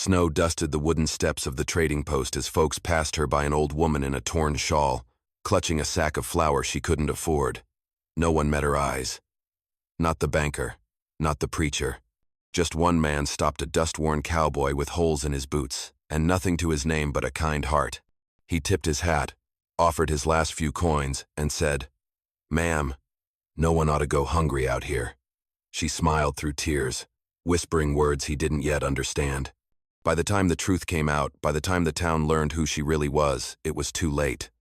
Snow dusted the wooden steps of the trading post as folks passed her by an old woman in a torn shawl, clutching a sack of flour she couldn't afford. No one met her eyes. Not the banker, not the preacher. Just one man stopped a dust-worn cowboy with holes in his boots, and nothing to his name but a kind heart. He tipped his hat, offered his last few coins, and said, "Ma'am, no one ought to go hungry out here." She smiled through tears, whispering words he didn't yet understand. By the time the truth came out, by the time the town learned who she really was, it was too late.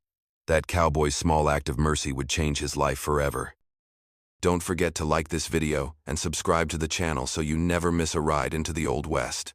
That cowboy's small act of mercy would change his life forever. Don't forget to like this video and subscribe to the channel so you never miss a ride into the Old West.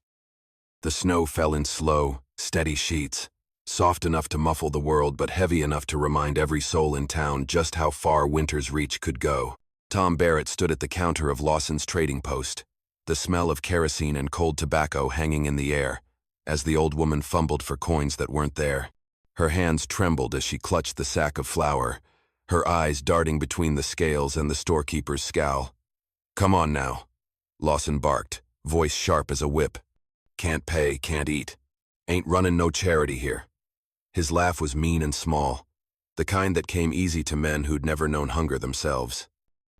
The snow fell in slow, steady sheets, soft enough to muffle the world but heavy enough to remind every soul in town just how far winter's reach could go. Tom Barrett stood at the counter of Lawson's trading post, the smell of kerosene and cold tobacco hanging in the air, as the old woman fumbled for coins that weren't there. Her hands trembled as she clutched the sack of flour, her eyes darting between the scales and the storekeeper's scowl. "Come on now," Lawson barked, voice sharp as a whip. "Can't pay, can't eat. Ain't running no charity here." His laugh was mean and small, the kind that came easy to men who'd never known hunger themselves.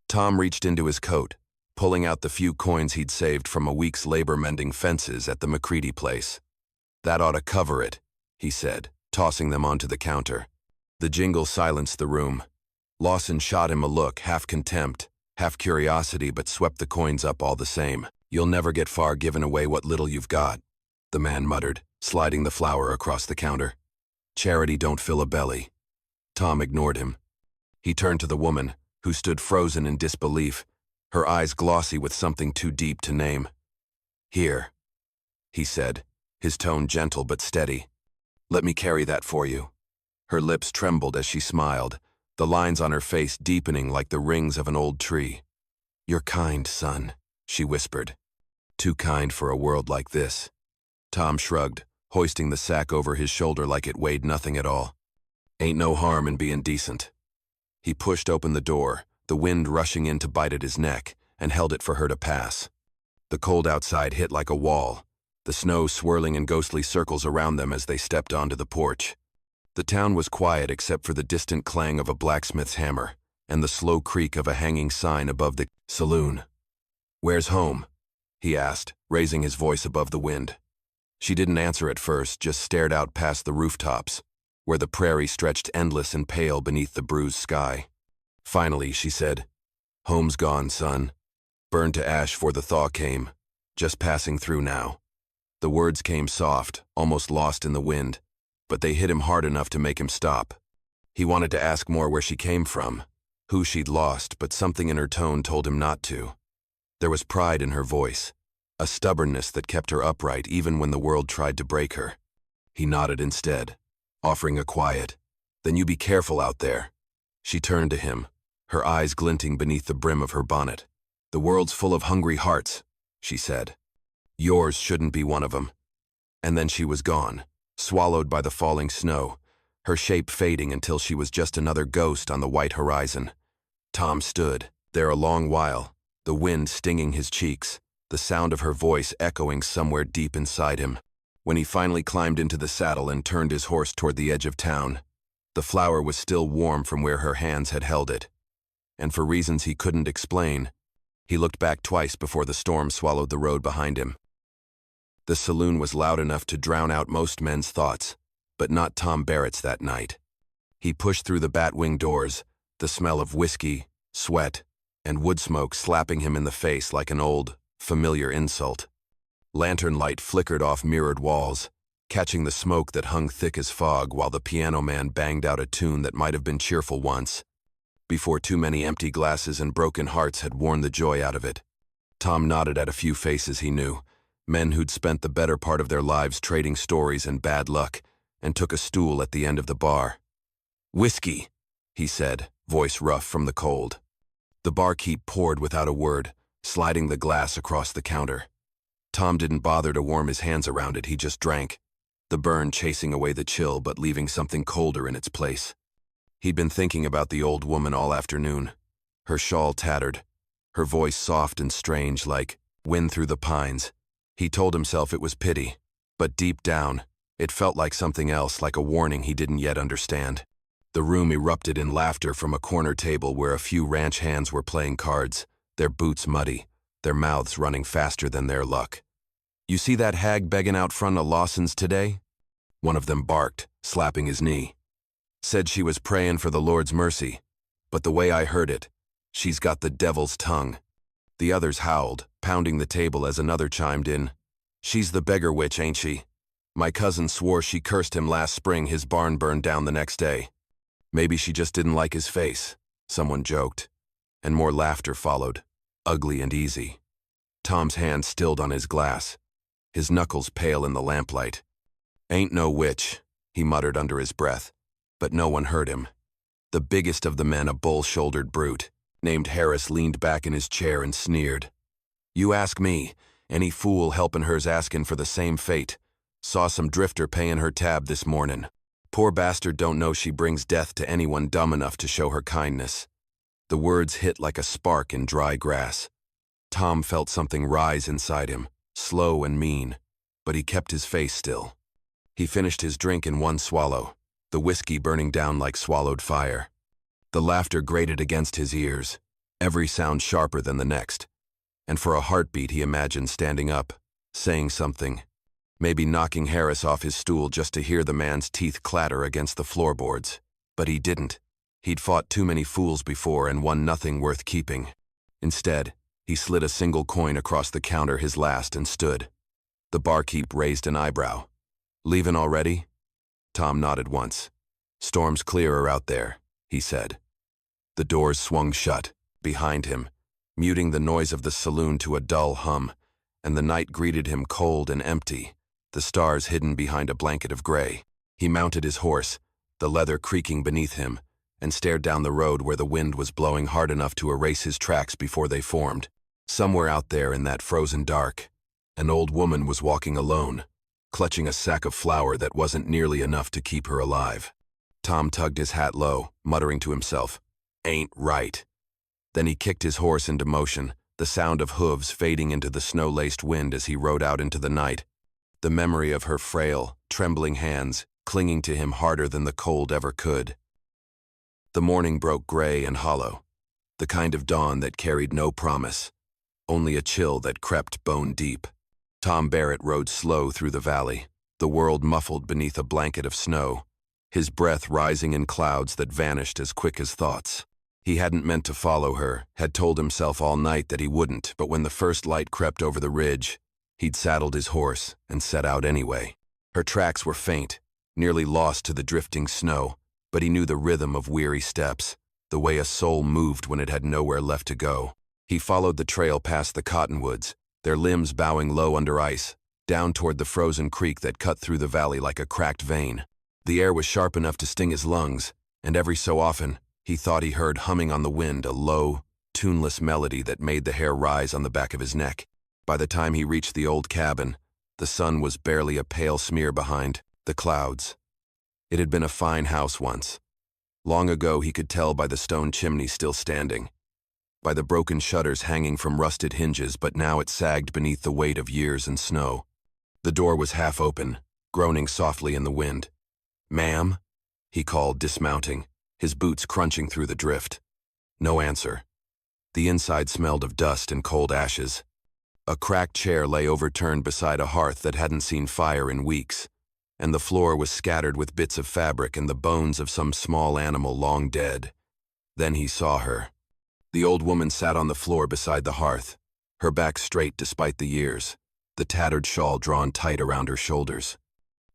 Tom reached into his coat, pulling out the few coins he'd saved from a week's labor mending fences at the McCready place. "That ought to cover it," he said, tossing them onto the counter. The jingle silenced the room. Lawson shot him a look, half contempt, half curiosity, but swept the coins up all the same. "You'll never get far giving away what little you've got," the man muttered, sliding the flour across the counter. "Charity don't fill a belly." Tom ignored him. He turned to the woman, who stood frozen in disbelief, her eyes glossy with something too deep to name. "Here," he said, his tone gentle but steady. "Let me carry that for you." Her lips trembled as she smiled, the lines on her face deepening like the rings of an old tree. "You're kind, son," she whispered. "Too kind for a world like this." Tom shrugged, hoisting the sack over his shoulder like it weighed nothing at all. "Ain't no harm in being decent." He pushed open the door, the wind rushing in to bite at his neck, and held it for her to pass. The cold outside hit like a wall, the snow swirling in ghostly circles around them as they stepped onto the porch. The town was quiet except for the distant clang of a blacksmith's hammer and the slow creak of a hanging sign above the saloon. "Where's home?" he asked, raising his voice above the wind. She didn't answer at first, just stared out past the rooftops, where the prairie stretched endless and pale beneath the bruised sky. Finally, she said, "Home's gone, son. Burned to ash 'fore the thaw came. Just passing through now." The words came soft, almost lost in the wind, but they hit him hard enough to make him stop. He wanted to ask more where she came from, who she'd lost, but something in her tone told him not to. There was pride in her voice, a stubbornness that kept her upright even when the world tried to break her. He nodded instead, offering a quiet, "Then you be careful out there." She turned to him, her eyes glinting beneath the brim of her bonnet. "The world's full of hungry hearts," she said. "Yours shouldn't be one of them." And then she was gone, swallowed by the falling snow, her shape fading until she was just another ghost on the white horizon. Tom stood there a long while, the wind stinging his cheeks, the sound of her voice echoing somewhere deep inside him. When he finally climbed into the saddle and turned his horse toward the edge of town, the flour was still warm from where her hands had held it. And for reasons he couldn't explain, he looked back twice before the storm swallowed the road behind him. The saloon was loud enough to drown out most men's thoughts, but not Tom Barrett's that night. He pushed through the bat-wing doors, the smell of whiskey, sweat, and wood smoke slapping him in the face like an old, familiar insult. Lantern light flickered off mirrored walls, catching the smoke that hung thick as fog while the piano man banged out a tune that might have been cheerful once, before too many empty glasses and broken hearts had worn the joy out of it. Tom nodded at a few faces he knew, men who'd spent the better part of their lives trading stories and bad luck, and took a stool at the end of the bar. "Whiskey," he said, voice rough from the cold. The barkeep poured without a word, sliding the glass across the counter. Tom didn't bother to warm his hands around it, he just drank, the burn chasing away the chill but leaving something colder in its place. He'd been thinking about the old woman all afternoon, her shawl tattered, her voice soft and strange like wind through the pines. He told himself it was pity, But deep down, it felt like something else, like a warning he didn't yet understand. The room erupted in laughter from a corner table where a few ranch hands were playing cards, their boots muddy, their mouths running faster than their luck. "You see that hag begging out front of Lawson's today?" One of them barked, slapping his knee. "Said she was praying for the Lord's mercy, but the way I heard it, she's got the devil's tongue." The others howled, pounding the table as another chimed in. "She's the beggar witch, ain't she? My cousin swore she cursed him last spring, his barn burned down the next day." "Maybe she just didn't like his face," someone joked. And more laughter followed, ugly and easy. Tom's hand stilled on his glass, his knuckles pale in the lamplight. "Ain't no witch," he muttered under his breath, but no one heard him. The biggest of the men, a bull-shouldered brute, named Harris, leaned back in his chair and sneered. "You ask me, any fool helpin' her's askin' for the same fate. Saw some drifter payin' her tab this mornin'. Poor bastard don't know she brings death to anyone dumb enough to show her kindness." The words hit like a spark in dry grass. Tom felt something rise inside him, slow and mean, but he kept his face still. He finished his drink in one swallow, the whiskey burning down like swallowed fire. The laughter grated against his ears, every sound sharper than the next, and for a heartbeat he imagined standing up, saying something, maybe knocking Harris off his stool just to hear the man's teeth clatter against the floorboards. But he didn't. He'd fought too many fools before and won nothing worth keeping. Instead, he slid a single coin across the counter, his last, and stood. The barkeep raised an eyebrow. "Leavin' already?" Tom nodded once. "Storm's clearer out there," he said. The doors swung shut, behind him, muting the noise of the saloon to a dull hum, and the night greeted him cold and empty, the stars hidden behind a blanket of gray. He mounted his horse, the leather creaking beneath him, and stared down the road where the wind was blowing hard enough to erase his tracks before they formed. Somewhere out there in that frozen dark, an old woman was walking alone, clutching a sack of flour that wasn't nearly enough to keep her alive. Tom tugged his hat low, muttering to himself, "Ain't right." Then he kicked his horse into motion, the sound of hooves fading into the snow-laced wind as he rode out into the night, the memory of her frail, trembling hands clinging to him harder than the cold ever could. The morning broke gray and hollow, the kind of dawn that carried no promise, only a chill that crept bone deep. Tom Barrett rode slow through the valley, the world muffled beneath a blanket of snow, his breath rising in clouds that vanished as quick as thoughts. He hadn't meant to follow her, had told himself all night that he wouldn't, but when the first light crept over the ridge, he'd saddled his horse and set out anyway. Her tracks were faint, nearly lost to the drifting snow, but he knew the rhythm of weary steps, the way a soul moved when it had nowhere left to go. He followed the trail past the cottonwoods, their limbs bowing low under ice, down toward the frozen creek that cut through the valley like a cracked vein. The air was sharp enough to sting his lungs, and every so often, he thought he heard humming on the wind a low, tuneless melody that made the hair rise on the back of his neck. By the time he reached the old cabin, the sun was barely a pale smear behind the clouds. It had been a fine house once. Long ago he could tell by the stone chimney still standing, by the broken shutters hanging from rusted hinges, but now it sagged beneath the weight of years and snow. The door was half open, groaning softly in the wind. "Ma'am?" he called, dismounting, his boots crunching through the drift. No answer. The inside smelled of dust and cold ashes. A cracked chair lay overturned beside a hearth that hadn't seen fire in weeks, and the floor was scattered with bits of fabric and the bones of some small animal long dead. Then he saw her. The old woman sat on the floor beside the hearth, her back straight despite the years, the tattered shawl drawn tight around her shoulders.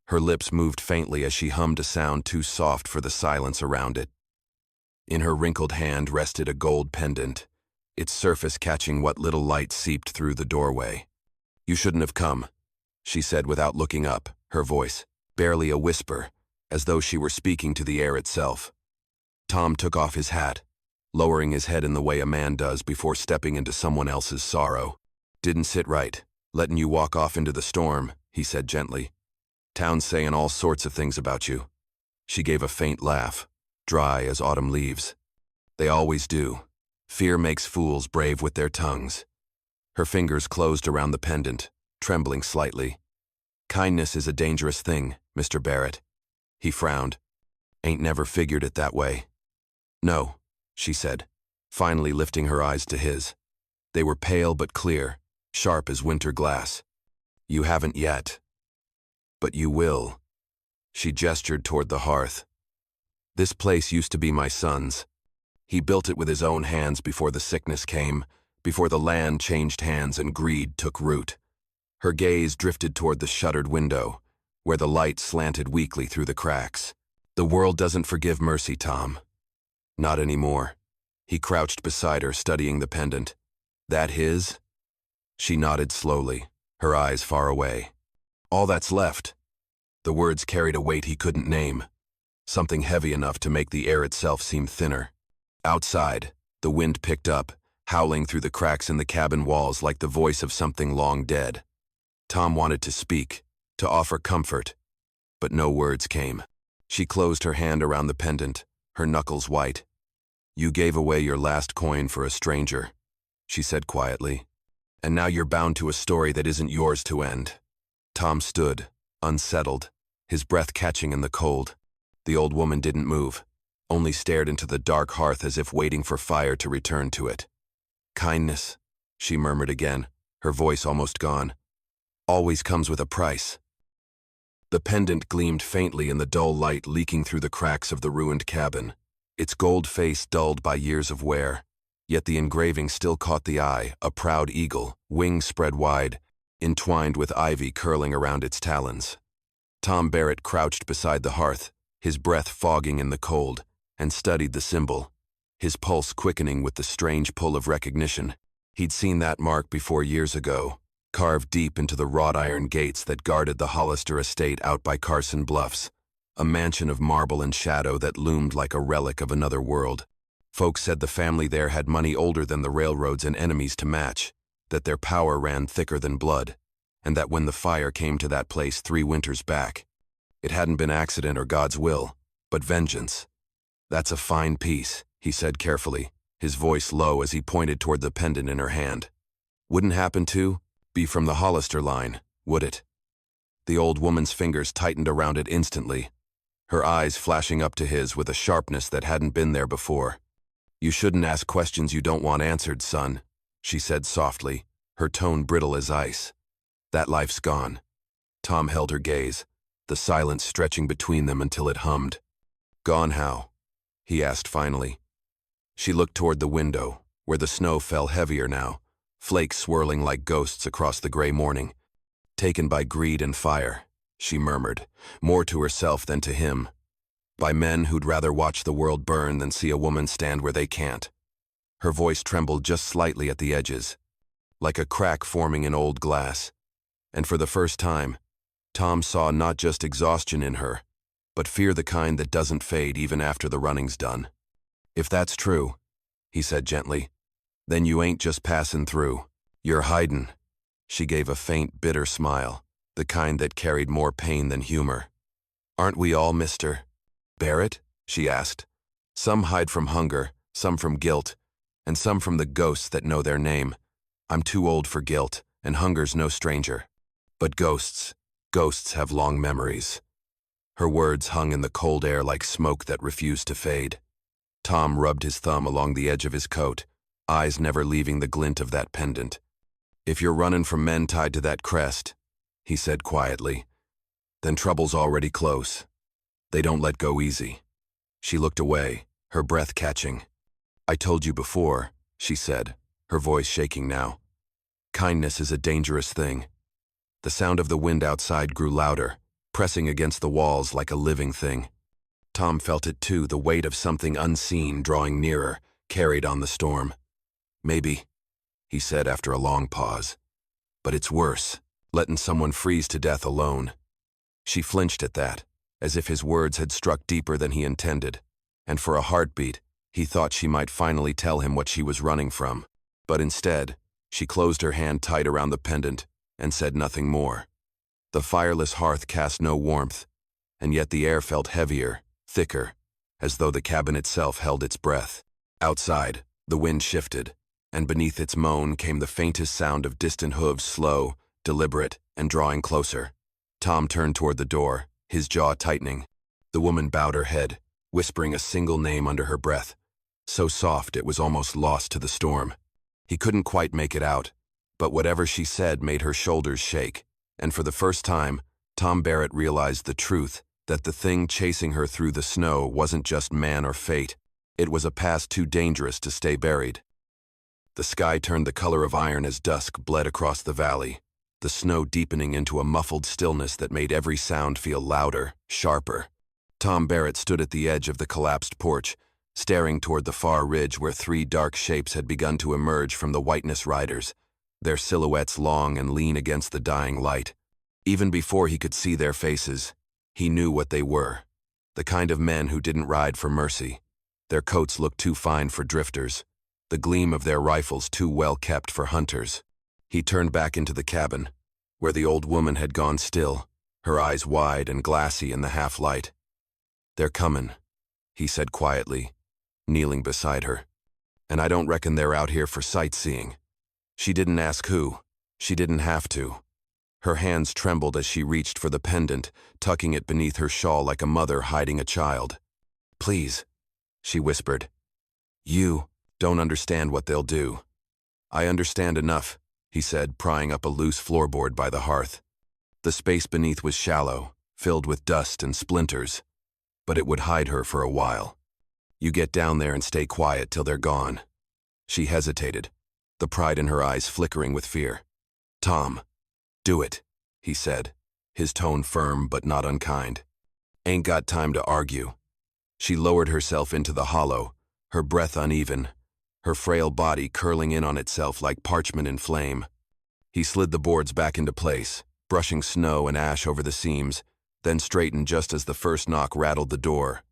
Her lips moved faintly as she hummed a sound too soft for the silence around it. In her wrinkled hand rested a gold pendant, its surface catching what little light seeped through the doorway. "You shouldn't have come," she said without looking up, her voice barely a whisper, as though she were speaking to the air itself. Tom took off his hat, lowering his head in the way a man does before stepping into someone else's sorrow. "Didn't sit right, letting you walk off into the storm," he said gently. "Town's saying all sorts of things about you." She gave a faint laugh, dry as autumn leaves. "They always do. Fear makes fools brave with their tongues." Her fingers closed around the pendant, trembling slightly. Kindness is a dangerous thing, Mr. Barrett. He frowned. Ain't never figured it that way. No, she said, finally lifting her eyes to his. They were pale but clear, sharp as winter glass. You haven't yet. But you will. She gestured toward the hearth. This place used to be my son's. He built it with his own hands before the sickness came, before the land changed hands and greed took root. Her gaze drifted toward the shuttered window, where the light slanted weakly through the cracks. The world doesn't forgive mercy, Tom. Not anymore. He crouched beside her, studying the pendant. That his? She nodded slowly, her eyes far away. All that's left. The words carried a weight he couldn't name, something heavy enough to make the air itself seem thinner. Outside, the wind picked up, howling through the cracks in the cabin walls like the voice of something long dead. Tom wanted to speak, to offer comfort, but no words came. She closed her hand around the pendant, her knuckles white. You gave away your last coin for a stranger, she said quietly. And now you're bound to a story that isn't yours to end. Tom stood, unsettled, his breath catching in the cold. The old woman didn't move, only stared into the dark hearth as if waiting for fire to return to it. Kindness, she murmured again, her voice almost gone, always comes with a price. The pendant gleamed faintly in the dull light leaking through the cracks of the ruined cabin, its gold face dulled by years of wear. Yet the engraving still caught the eye, a proud eagle, wings spread wide, entwined with ivy curling around its talons. Tom Barrett crouched beside the hearth, his breath fogging in the cold, and studied the symbol, his pulse quickening with the strange pull of recognition. He'd seen that mark before years ago, carved deep into the wrought iron gates that guarded the Hollister estate out by Carson Bluffs, a mansion of marble and shadow that loomed like a relic of another world. Folks said the family there had money older than the railroads and enemies to match, that their power ran thicker than blood, and that when the fire came to that place 3 winters back, it hadn't been accident or God's will, but vengeance. That's a fine piece, he said carefully, his voice low as he pointed toward the pendant in her hand. Wouldn't happen to be from the Hollister line, would it? The old woman's fingers tightened around it instantly, her eyes flashing up to his with a sharpness that hadn't been there before. You shouldn't ask questions you don't want answered, son, she said softly, her tone brittle as ice. That life's gone. Tom held her gaze, the silence stretching between them until it hummed. Gone how? He asked finally. She looked toward the window, where the snow fell heavier now, flakes swirling like ghosts across the gray morning. Taken by greed and fire, she murmured, more to herself than to him. By men who'd rather watch the world burn than see a woman stand where they can't. Her voice trembled just slightly at the edges, like a crack forming in old glass. And for the first time, Tom saw not just exhaustion in her, but fear the kind that doesn't fade even after the running's done. If that's true, he said gently, then you ain't just passing through. You're hidin'. She gave a faint, bitter smile, the kind that carried more pain than humor. Aren't we all, Mr. Barrett? She asked. Some hide from hunger, some from guilt, and some from the ghosts that know their name. I'm too old for guilt, and hunger's no stranger. But ghosts have long memories. Her words hung in the cold air like smoke that refused to fade. Tom rubbed his thumb along the edge of his coat, eyes never leaving the glint of that pendant. If you're running from men tied to that crest, he said quietly, then trouble's already close. They don't let go easy. She looked away, her breath catching. I told you before, she said, her voice shaking now. Kindness is a dangerous thing. The sound of the wind outside grew louder, pressing against the walls like a living thing. Tom felt it too, the weight of something unseen drawing nearer, carried on the storm. Maybe, he said after a long pause. But it's worse, letting someone freeze to death alone. She flinched at that, as if his words had struck deeper than he intended, and for a heartbeat, he thought she might finally tell him what she was running from. But instead, she closed her hand tight around the pendant and said nothing more. The fireless hearth cast no warmth, and yet the air felt heavier, thicker, as though the cabin itself held its breath. Outside, the wind shifted, and beneath its moan came the faintest sound of distant hooves, slow, deliberate, and drawing closer. Tom turned toward the door, his jaw tightening. The woman bowed her head, whispering a single name under her breath, so soft it was almost lost to the storm. He couldn't quite make it out, but whatever she said made her shoulders shake, and for the first time, Tom Barrett realized the truth, that the thing chasing her through the snow wasn't just man or fate. It was a past too dangerous to stay buried. The sky turned the color of iron as dusk bled across the valley, the snow deepening into a muffled stillness that made every sound feel louder, sharper. Tom Barrett stood at the edge of the collapsed porch, staring toward the far ridge where three dark shapes had begun to emerge from the whiteness riders, their silhouettes long and lean against the dying light. Even before he could see their faces, he knew what they were, the kind of men who didn't ride for mercy. Their coats looked too fine for drifters, the gleam of their rifles too well kept for hunters. He turned back into the cabin, where the old woman had gone still, her eyes wide and glassy in the half-light. "They're comin'," he said quietly, kneeling beside her. "And I don't reckon they're out here for sightseeing." She didn't ask who. She didn't have to. Her hands trembled as she reached for the pendant, tucking it beneath her shawl like a mother hiding a child. "Please," she whispered. "You don't understand what they'll do." "I understand enough," he said, prying up a loose floorboard by the hearth. The space beneath was shallow, filled with dust and splinters, but it would hide her for a while. "You get down there and stay quiet till they're gone." She hesitated, the pride in her eyes flickering with fear. "Tom, do it," he said, his tone firm but not unkind. "Ain't got time to argue." She lowered herself into the hollow, her breath uneven, her frail body curling in on itself like parchment in flame. He slid the boards back into place, brushing snow and ash over the seams, then straightened just as the first knock rattled the door.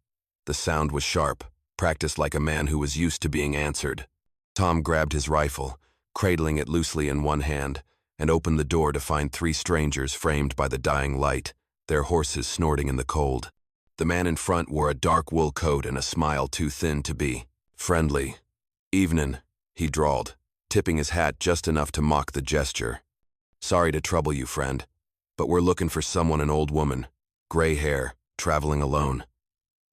The sound was sharp, practiced like a man who was used to being answered. Tom grabbed his rifle, cradling it loosely in one hand, and opened the door to find three strangers framed by the dying light, their horses snorting in the cold. The man in front wore a dark wool coat and a smile too thin to be friendly. "Evenin'," he drawled, tipping his hat just enough to mock the gesture. "Sorry to trouble you, friend, but we're looking for someone, an old woman, gray hair, traveling alone.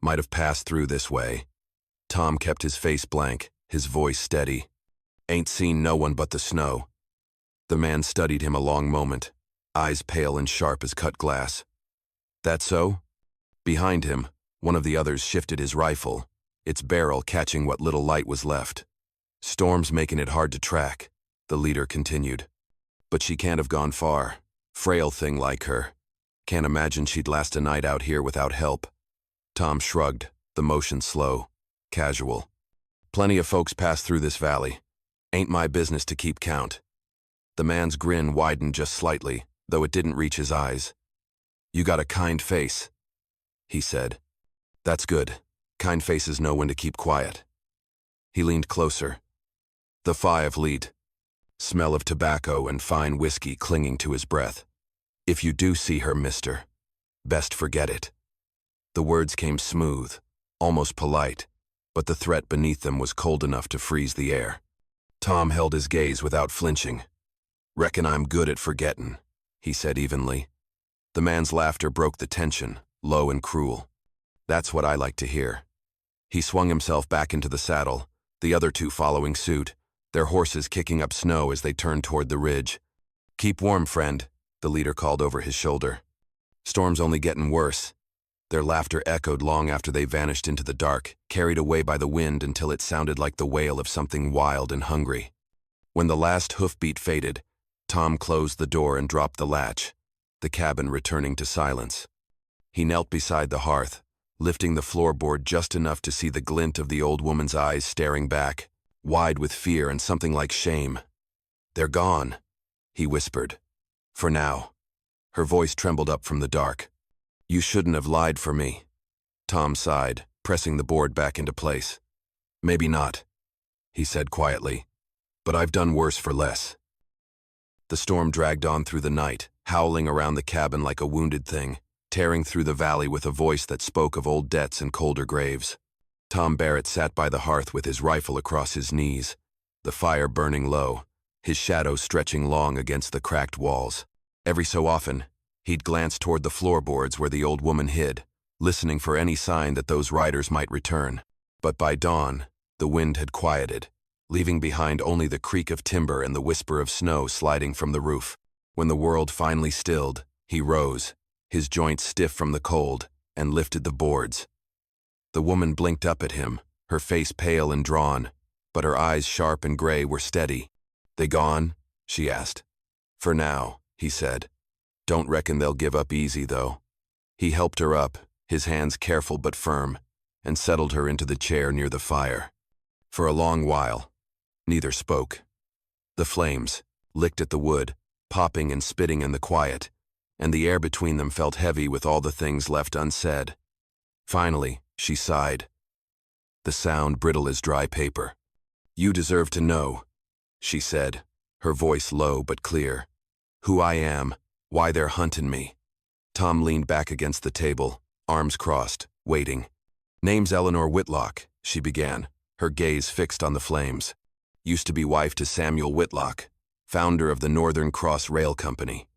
Might have passed through this way." Tom kept his face blank, his voice steady. "Ain't seen no one but the snow." The man studied him a long moment, eyes pale and sharp as cut glass. "That so?" Behind him, one of the others shifted his rifle, its barrel catching what little light was left. "Storm's making it hard to track," the leader continued. "But she can't have gone far. Frail thing like her. Can't imagine she'd last a night out here without help." Tom shrugged, the motion slow, casual. "Plenty of folks pass through this valley. Ain't my business to keep count." The man's grin widened just slightly, though it didn't reach his eyes. "You got a kind face," he said. "That's good. Kind faces know when to keep quiet." He leaned closer. The five lead. Smell of tobacco and fine whiskey clinging to his breath. "If you do see her, mister, best forget it." The words came smooth, almost polite, but the threat beneath them was cold enough to freeze the air. Tom held his gaze without flinching. "Reckon I'm good at forgettin'," he said evenly. The man's laughter broke the tension, low and cruel. "That's what I like to hear." He swung himself back into the saddle, the other two following suit, their horses kicking up snow as they turned toward the ridge. "Keep warm, friend," the leader called over his shoulder. "Storm's only getting worse." Their laughter echoed long after they vanished into the dark, carried away by the wind until it sounded like the wail of something wild and hungry. When the last hoofbeat faded, Tom closed the door and dropped the latch, the cabin returning to silence. He knelt beside the hearth, lifting the floorboard just enough to see the glint of the old woman's eyes staring back, wide with fear and something like shame. "They're gone," he whispered. "For now." Her voice trembled up from the dark. "You shouldn't have lied for me." Tom sighed, pressing the board back into place. "Maybe not," he said quietly, "but I've done worse for less." The storm dragged on through the night, howling around the cabin like a wounded thing, tearing through the valley with a voice that spoke of old debts and colder graves. Tom Barrett sat by the hearth with his rifle across his knees, the fire burning low, his shadow stretching long against the cracked walls. Every so often, He'd glanced toward the floorboards where the old woman hid, listening for any sign that those riders might return. But by dawn, the wind had quieted, leaving behind only the creak of timber and the whisper of snow sliding from the roof. When the world finally stilled, he rose, his joints stiff from the cold, and lifted the boards. The woman blinked up at him, her face pale and drawn, but her eyes sharp and gray were steady. "They gone?" she asked. "For now," he said. "Don't reckon they'll give up easy, though." He helped her up, his hands careful but firm, and settled her into the chair near the fire. For a long while, neither spoke. The flames licked at the wood, popping and spitting in the quiet, and the air between them felt heavy with all the things left unsaid. Finally, she sighed, the sound brittle as dry paper. "You deserve to know," she said, her voice low but clear. "Who I am, why they're hunting me." Tom leaned back against the table, arms crossed, waiting. "Name's Eleanor Whitlock," she began, her gaze fixed on the flames. "Used to be wife to Samuel Whitlock, founder of the Northern Cross Rail Company.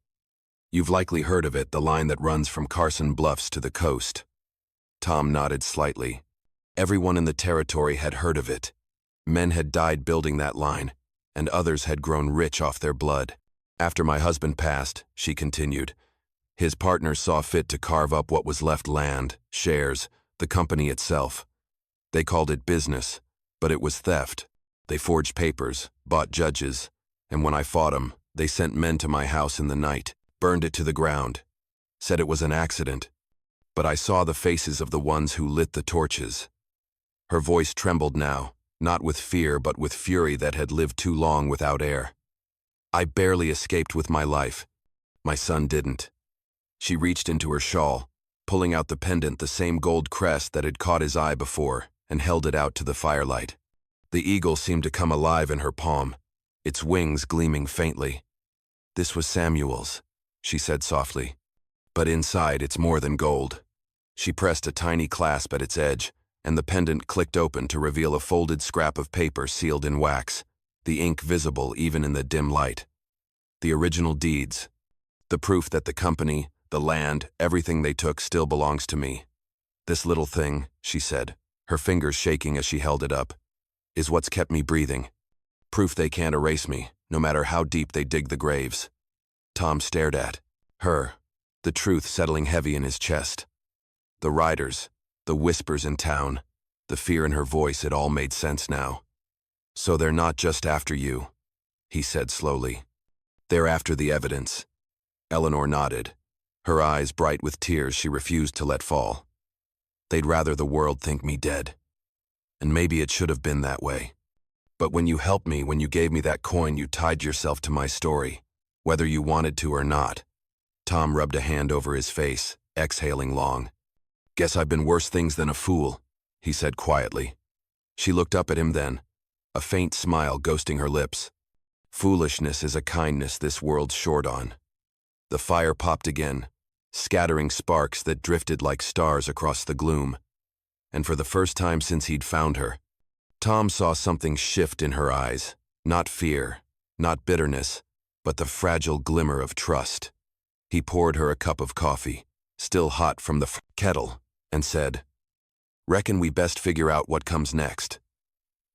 You've likely heard of it, the line that runs from Carson Bluffs to the coast." Tom nodded slightly. Everyone in the territory had heard of it. Men had died building that line, and others had grown rich off their blood. "After my husband passed," she continued, "his partners saw fit to carve up what was left: land, shares, the company itself. They called it business, but it was theft. They forged papers, bought judges, and when I fought 'em, they sent men to my house in the night, burned it to the ground, said it was an accident. But I saw the faces of the ones who lit the torches." Her voice trembled now, not with fear but with fury that had lived too long without air. "I barely escaped with my life. My son didn't." She reached into her shawl, pulling out the pendant, the same gold crest that had caught his eye before, and held it out to the firelight. The eagle seemed to come alive in her palm, its wings gleaming faintly. "This was Samuel's," she said softly. "But inside it's more than gold." She pressed a tiny clasp at its edge, and the pendant clicked open to reveal a folded scrap of paper sealed in wax, the ink visible even in the dim light. The original deeds. The proof that the company, the land, everything they took still belongs to me. "This little thing," she said, her fingers shaking as she held it up, "is what's kept me breathing. Proof they can't erase me, no matter how deep they dig the graves." Tom stared at her, the truth settling heavy in his chest. The riders, the whispers in town, the fear in her voice, it all made sense now. "So they're not just after you," he said slowly. "They're after the evidence." Eleanor nodded, her eyes bright with tears she refused to let fall. "They'd rather the world think me dead. And maybe it should have been that way. But when you helped me, when you gave me that coin, you tied yourself to my story, whether you wanted to or not." Tom rubbed a hand over his face, exhaling long. "Guess I've been worse things than a fool," he said quietly. She looked up at him then, a faint smile ghosting her lips. "Foolishness is a kindness this world's short on." The fire popped again, scattering sparks that drifted like stars across the gloom. And for the first time since he'd found her, Tom saw something shift in her eyes, not fear, not bitterness, but the fragile glimmer of trust. He poured her a cup of coffee, still hot from the kettle, and said, "Reckon we best figure out what comes next."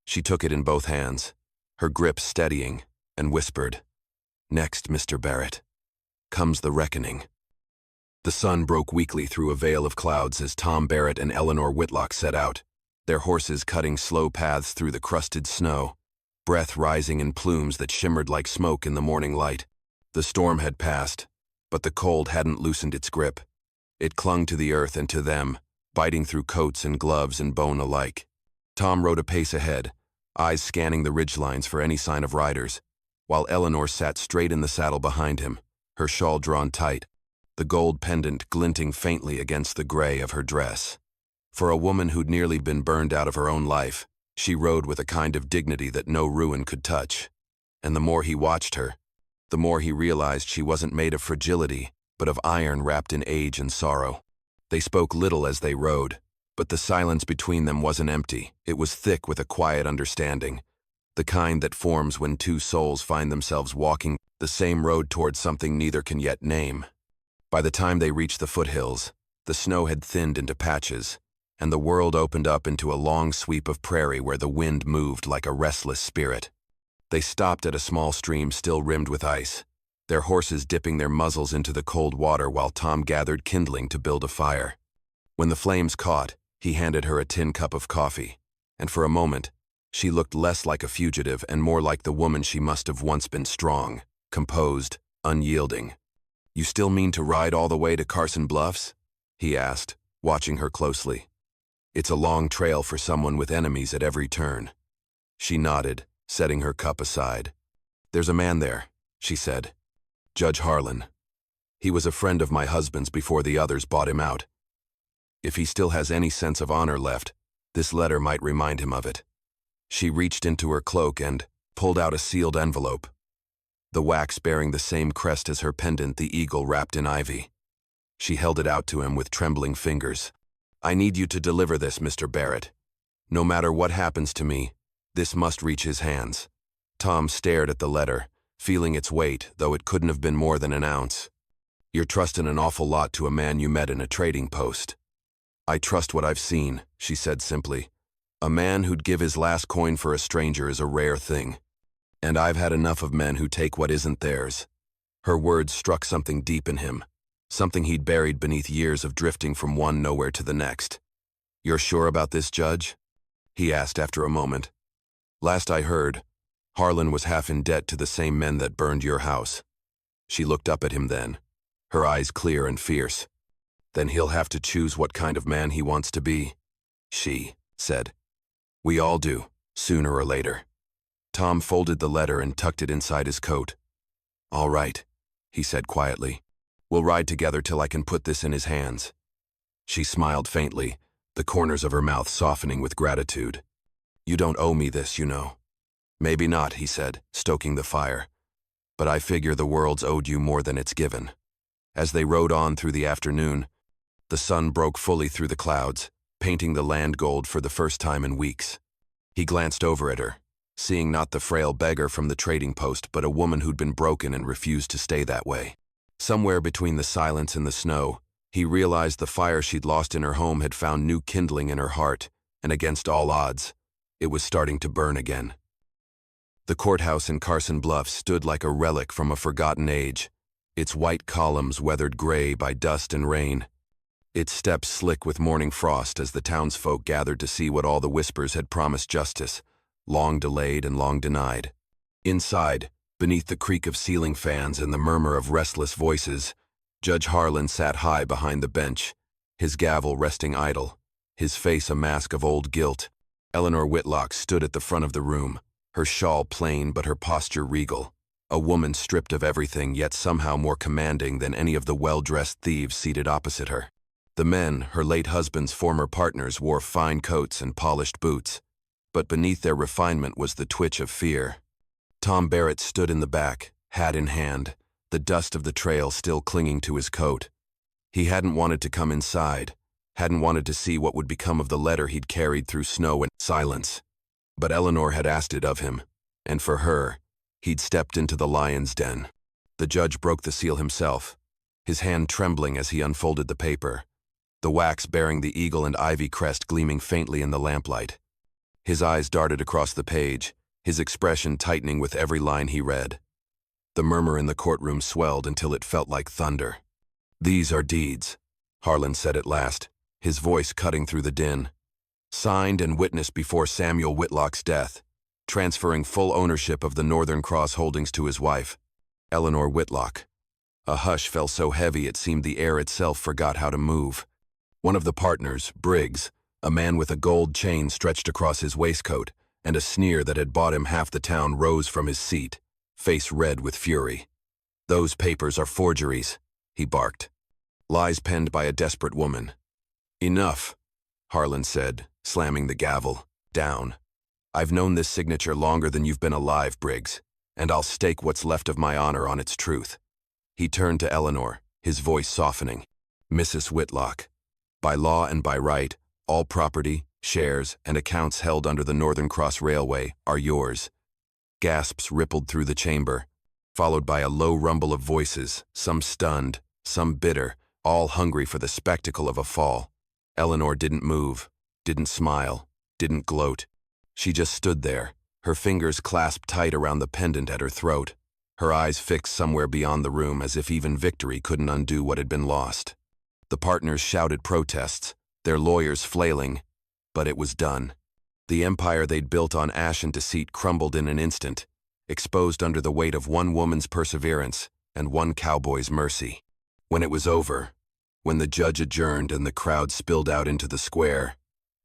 She took it in both hands, her grip steadying, and whispered, "Next, Mr. Barrett, comes the reckoning." The sun broke weakly through a veil of clouds as Tom Barrett and Eleanor Whitlock set out, their horses cutting slow paths through the crusted snow, breath rising in plumes that shimmered like smoke in the morning light. The storm had passed, but the cold hadn't loosened its grip. It clung to the earth and to them, biting through coats and gloves and bone alike. Tom rode a pace ahead, eyes scanning the ridgelines for any sign of riders, while Eleanor sat straight in the saddle behind him, her shawl drawn tight, the gold pendant glinting faintly against the gray of her dress. For a woman who'd nearly been burned out of her own life, she rode with a kind of dignity that no ruin could touch. And the more he watched her, the more he realized she wasn't made of fragility, but of iron wrapped in age and sorrow. They spoke little as they rode, but the silence between them wasn't empty. It was thick with a quiet understanding, the kind that forms when two souls find themselves walking the same road towards something neither can yet name. By the time they reached the foothills, the snow had thinned into patches, and the world opened up into a long sweep of prairie where the wind moved like a restless spirit. They stopped at a small stream still rimmed with ice, their horses dipping their muzzles into the cold water while Tom gathered kindling to build a fire. When the flames caught, he handed her a tin cup of coffee, and for a moment, she looked less like a fugitive and more like the woman she must have once been: strong, composed, unyielding. "You still mean to ride all the way to Carson Bluffs?" he asked, watching her closely. "It's a long trail for someone with enemies at every turn." She nodded, setting her cup aside. "There's a man there," she said. "Judge Harlan. He was a friend of my husband's before the others bought him out. If he still has any sense of honor left, this letter might remind him of it." She reached into her cloak and pulled out a sealed envelope, the wax bearing the same crest as her pendant, the eagle wrapped in ivy. She held it out to him with trembling fingers. "I need you to deliver this, Mr. Barrett. No matter what happens to me, this must reach his hands." Tom stared at the letter, feeling its weight, though it couldn't have been more than an ounce. "You're trusting an awful lot to a man you met in a trading post." "I trust what I've seen," she said simply. "A man who'd give his last coin for a stranger is a rare thing. And I've had enough of men who take what isn't theirs." Her words struck something deep in him, something he'd buried beneath years of drifting from one nowhere to the next. "You're sure about this, Judge?" he asked after a moment. "Last I heard, Harlan was half in debt to the same men that burned your house." She looked up at him then, her eyes clear and fierce. "Then he'll have to choose what kind of man he wants to be," she said. "We all do, sooner or later." Tom folded the letter and tucked it inside his coat. "All right," he said quietly. "We'll ride together till I can put this in his hands." She smiled faintly, the corners of her mouth softening with gratitude. "You don't owe me this, you know." "Maybe not," he said, stoking the fire. "But I figure the world's owed you more than it's given." As they rode on through the afternoon, the sun broke fully through the clouds, painting the land gold for the first time in weeks. He glanced over at her, seeing not the frail beggar from the trading post, but a woman who'd been broken and refused to stay that way. Somewhere between the silence and the snow, he realized the fire she'd lost in her home had found new kindling in her heart, and against all odds, it was starting to burn again. The courthouse in Carson Bluffs stood like a relic from a forgotten age, its white columns weathered gray by dust and rain, its steps slick with morning frost as the townsfolk gathered to see what all the whispers had promised: justice, long delayed and long denied. Inside, beneath the creak of ceiling fans and the murmur of restless voices, Judge Harlan sat high behind the bench, his gavel resting idle, his face a mask of old guilt. Eleanor Whitlock stood at the front of the room, her shawl plain but her posture regal, a woman stripped of everything yet somehow more commanding than any of the well-dressed thieves seated opposite her. The men, her late husband's former partners, wore fine coats and polished boots, but beneath their refinement was the twitch of fear. Tom Barrett stood in the back, hat in hand, the dust of the trail still clinging to his coat. He hadn't wanted to come inside, hadn't wanted to see what would become of the letter he'd carried through snow and silence. But Eleanor had asked it of him, and for her, he'd stepped into the lion's den. The judge broke the seal himself, his hand trembling as he unfolded the paper, the wax bearing the eagle and ivy crest gleaming faintly in the lamplight. His eyes darted across the page, his expression tightening with every line he read. The murmur in the courtroom swelled until it felt like thunder. "These are deeds," Harlan said at last, his voice cutting through the din. "Signed and witnessed before Samuel Whitlock's death, transferring full ownership of the Northern Cross holdings to his wife, Eleanor Whitlock." A hush fell so heavy it seemed the air itself forgot how to move. One of the partners, Briggs, a man with a gold chain stretched across his waistcoat, and a sneer that had bought him half the town, rose from his seat, face red with fury. "Those papers are forgeries," he barked. "Lies penned by a desperate woman." "Enough," Harlan said, slamming the gavel down. "I've known this signature longer than you've been alive, Briggs, and I'll stake what's left of my honor on its truth." He turned to Eleanor, his voice softening. "Mrs. Whitlock, by law and by right, all property, shares, and accounts held under the Northern Cross Railway are yours." Gasps rippled through the chamber, followed by a low rumble of voices, some stunned, some bitter, all hungry for the spectacle of a fall. Eleanor didn't move, didn't smile, didn't gloat. She just stood there, her fingers clasped tight around the pendant at her throat, her eyes fixed somewhere beyond the room as if even victory couldn't undo what had been lost. The partners shouted protests, their lawyers flailing, but it was done. The empire they'd built on ash and deceit crumbled in an instant, exposed under the weight of one woman's perseverance and one cowboy's mercy. When it was over, when the judge adjourned and the crowd spilled out into the square,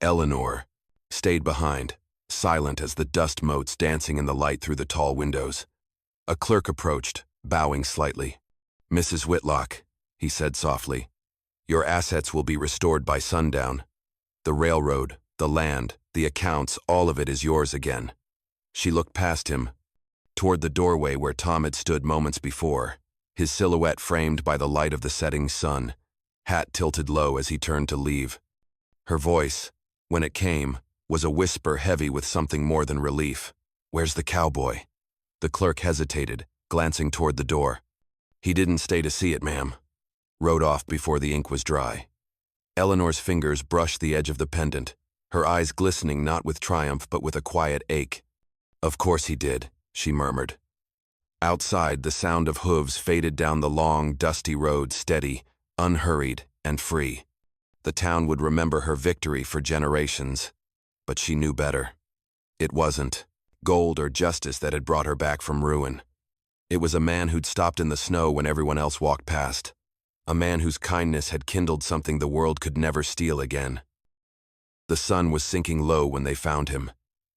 Eleanor stayed behind, silent as the dust motes dancing in the light through the tall windows. A clerk approached, bowing slightly. "Mrs. Whitlock," he said softly, "your assets will be restored by sundown. The railroad, the land, the accounts, all of it is yours again." She looked past him, toward the doorway where Tom had stood moments before, his silhouette framed by the light of the setting sun, hat tilted low as he turned to leave. Her voice, when it came, was a whisper heavy with something more than relief. "Where's the cowboy?" The clerk hesitated, glancing toward the door. "He didn't stay to see it, ma'am." Rode off before the ink was dry. Eleanor's fingers brushed the edge of the pendant, her eyes glistening not with triumph but with a quiet ache. "Of course he did," she murmured. Outside, the sound of hooves faded down the long, dusty road, steady, unhurried, and free. The town would remember her victory for generations, but she knew better. It wasn't gold or justice that had brought her back from ruin. It was a man who'd stopped in the snow when everyone else walked past, a man whose kindness had kindled something the world could never steal again. The sun was sinking low when they found him,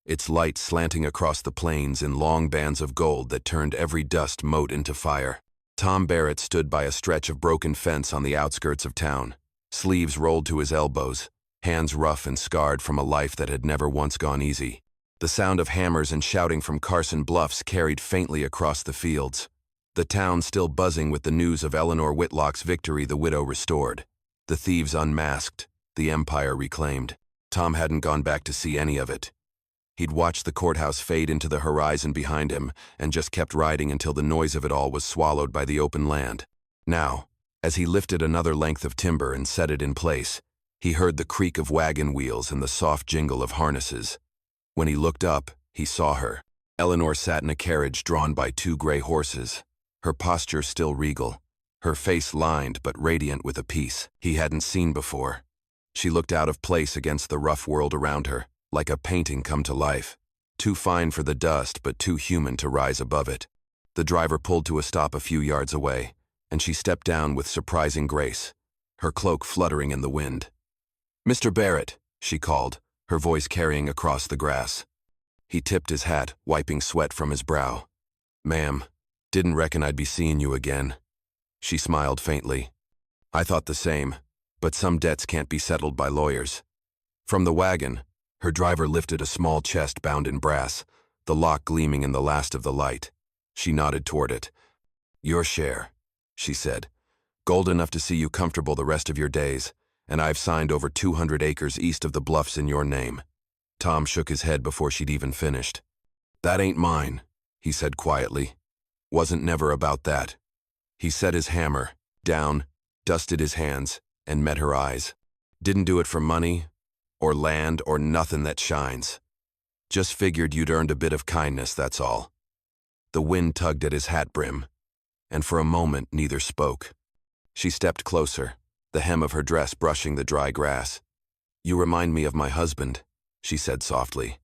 its light slanting across the plains in long bands of gold that turned every dust mote into fire. Tom Barrett stood by a stretch of broken fence on the outskirts of town, sleeves rolled to his elbows, hands rough and scarred from a life that had never once gone easy. The sound of hammers and shouting from Carson Bluffs carried faintly across the fields, the town still buzzing with the news of Eleanor Whitlock's victory, the widow restored, the thieves unmasked, the empire reclaimed. Tom hadn't gone back to see any of it. He'd watched the courthouse fade into the horizon behind him and just kept riding until the noise of it all was swallowed by the open land. Now, as he lifted another length of timber and set it in place, he heard the creak of wagon wheels and the soft jingle of harnesses. When he looked up, he saw her. Eleanor sat in a carriage drawn by 2 gray horses, her posture still regal, her face lined but radiant with a peace he hadn't seen before. She looked out of place against the rough world around her, like a painting come to life, too fine for the dust but too human to rise above it. The driver pulled to a stop a few yards away, and she stepped down with surprising grace, her cloak fluttering in the wind. "Mr. Barrett," she called, her voice carrying across the grass. He tipped his hat, wiping sweat from his brow. "Ma'am, didn't reckon I'd be seeing you again." She smiled faintly. "I thought the same, but some debts can't be settled by lawyers." From the wagon, her driver lifted a small chest bound in brass, the lock gleaming in the last of the light. She nodded toward it. "Your share," she said. "Gold enough to see you comfortable the rest of your days, and I've signed over 200 acres east of the bluffs in your name." Tom shook his head before she'd even finished. "That ain't mine," he said quietly. "Wasn't never about that." He set his hammer down, dusted his hands, and met her eyes. "Didn't do it for money, or land, or nothing that shines. Just figured you'd earned a bit of kindness, that's all." The wind tugged at his hat brim, and for a moment neither spoke. She stepped closer, the hem of her dress brushing the dry grass. "You remind me of my husband," she said softly.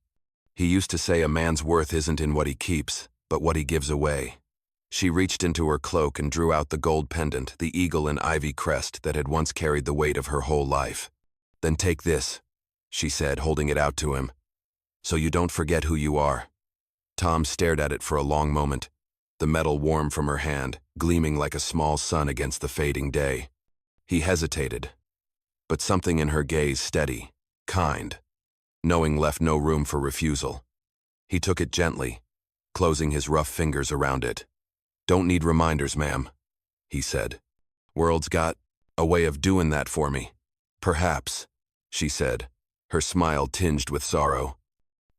"He used to say a man's worth isn't in what he keeps, but what he gives away." She reached into her cloak and drew out the gold pendant, the eagle and ivy crest that had once carried the weight of her whole life. "Then take this," she said, holding it out to him, "so you don't forget who you are." Tom stared at it for a long moment, the metal warm from her hand, gleaming like a small sun against the fading day. He hesitated, but something in her gaze steady, kind, knowing left no room for refusal. He took it gently, closing his rough fingers around it. "Don't need reminders, ma'am," he said. "World's got a way of doing that for me." "Perhaps," she said, her smile tinged with sorrow.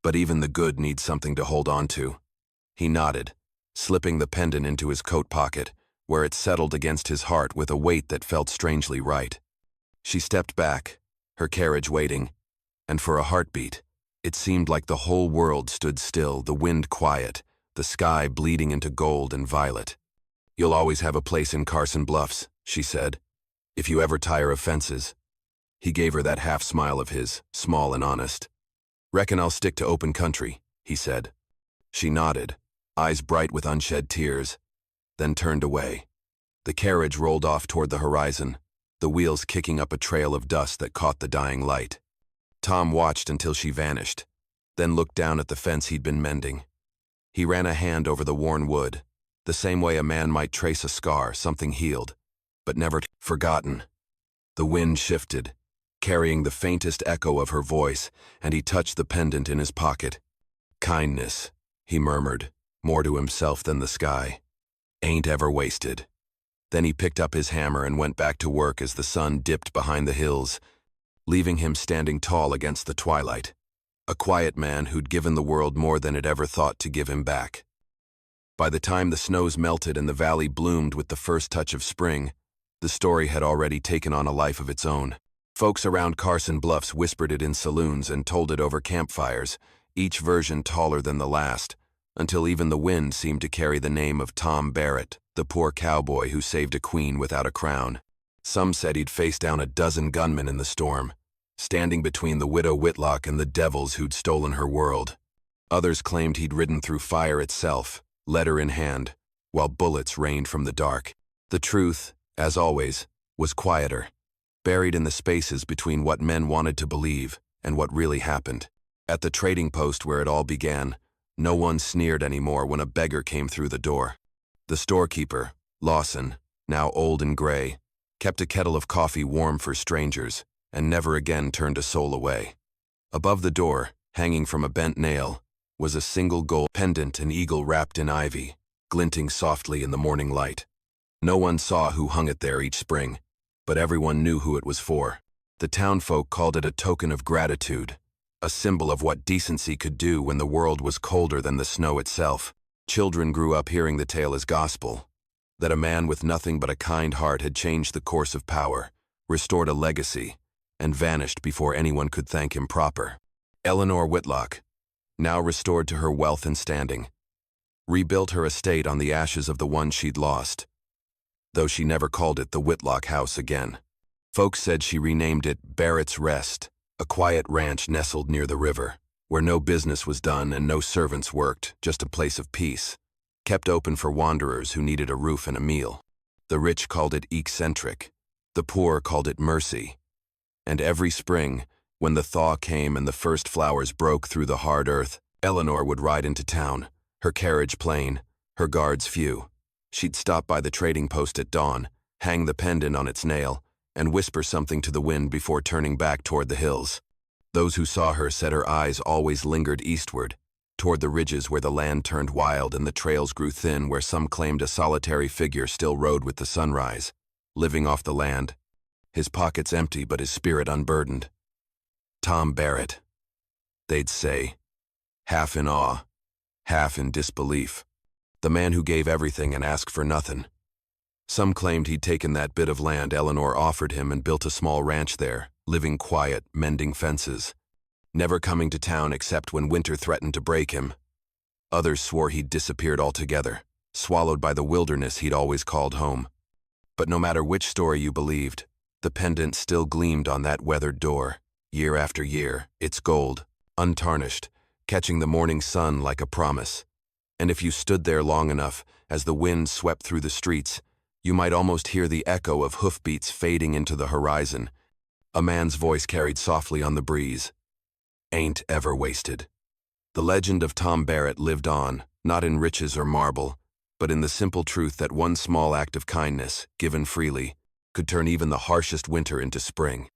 "But even the good needs something to hold on to." He nodded, slipping the pendant into his coat pocket, where it settled against his heart with a weight that felt strangely right. She stepped back, her carriage waiting, and for a heartbeat, it seemed like the whole world stood still, the wind quiet, the sky bleeding into gold and violet. "You'll always have a place in Carson Bluffs," she said, "if you ever tire of fences." He gave her that half-smile of his, small and honest. "Reckon I'll stick to open country," he said. She nodded, eyes bright with unshed tears, then turned away. The carriage rolled off toward the horizon, the wheels kicking up a trail of dust that caught the dying light. Tom watched until she vanished, then looked down at the fence he'd been mending. He ran a hand over the worn wood, the same way a man might trace a scar, something healed, but never forgotten. The wind shifted, carrying the faintest echo of her voice, and he touched the pendant in his pocket. "Kindness," he murmured, more to himself than the sky. "Ain't ever wasted." Then he picked up his hammer and went back to work as the sun dipped behind the hills, leaving him standing tall against the twilight, a quiet man who'd given the world more than it ever thought to give him back. By the time the snows melted and the valley bloomed with the first touch of spring, the story had already taken on a life of its own. Folks around Carson Bluffs whispered it in saloons and told it over campfires, each version taller than the last, until even the wind seemed to carry the name of Tom Barrett, the poor cowboy who saved a queen without a crown. Some said he'd faced down a dozen gunmen in the storm, standing between the widow Whitlock and the devils who'd stolen her world. Others claimed he'd ridden through fire itself, letter in hand, while bullets rained from the dark. The truth, as always, was quieter, buried in the spaces between what men wanted to believe and what really happened. At the trading post where it all began, no one sneered anymore when a beggar came through the door. The storekeeper, Lawson, now old and gray, kept a kettle of coffee warm for strangers and never again turned a soul away. Above the door, hanging from a bent nail, was a single gold pendant, an eagle wrapped in ivy, glinting softly in the morning light. No one saw who hung it there each spring, but everyone knew who it was for. The townfolk called it a token of gratitude, a symbol of what decency could do when the world was colder than the snow itself. Children grew up hearing the tale as gospel, that a man with nothing but a kind heart had changed the course of power, restored a legacy, and vanished before anyone could thank him proper. Eleanor Whitlock, now restored to her wealth and standing, rebuilt her estate on the ashes of the one she'd lost, though she never called it the Whitlock House again. Folks said she renamed it Barrett's Rest, a quiet ranch nestled near the river, where no business was done and no servants worked, just a place of peace, kept open for wanderers who needed a roof and a meal. The rich called it eccentric, the poor called it mercy. And every spring, when the thaw came and the first flowers broke through the hard earth, Eleanor would ride into town, her carriage plain, her guards few. She'd stop by the trading post at dawn, hang the pendant on its nail, and whisper something to the wind before turning back toward the hills. Those who saw her said her eyes always lingered eastward, toward the ridges where the land turned wild and the trails grew thin, where some claimed a solitary figure still rode with the sunrise, living off the land, his pockets empty but his spirit unburdened. Tom Barrett, they'd say, half in awe, half in disbelief. The man who gave everything and asked for nothing. Some claimed he'd taken that bit of land Eleanor offered him and built a small ranch there, living quiet, mending fences, never coming to town except when winter threatened to break him. Others swore he'd disappeared altogether, swallowed by the wilderness he'd always called home. But no matter which story you believed, the pendant still gleamed on that weathered door, year after year, its gold, untarnished, catching the morning sun like a promise. And if you stood there long enough, as the wind swept through the streets, you might almost hear the echo of hoofbeats fading into the horizon. A man's voice carried softly on the breeze. Ain't ever wasted. The legend of Tom Barrett lived on, not in riches or marble, but in the simple truth that one small act of kindness, given freely, could turn even the harshest winter into spring.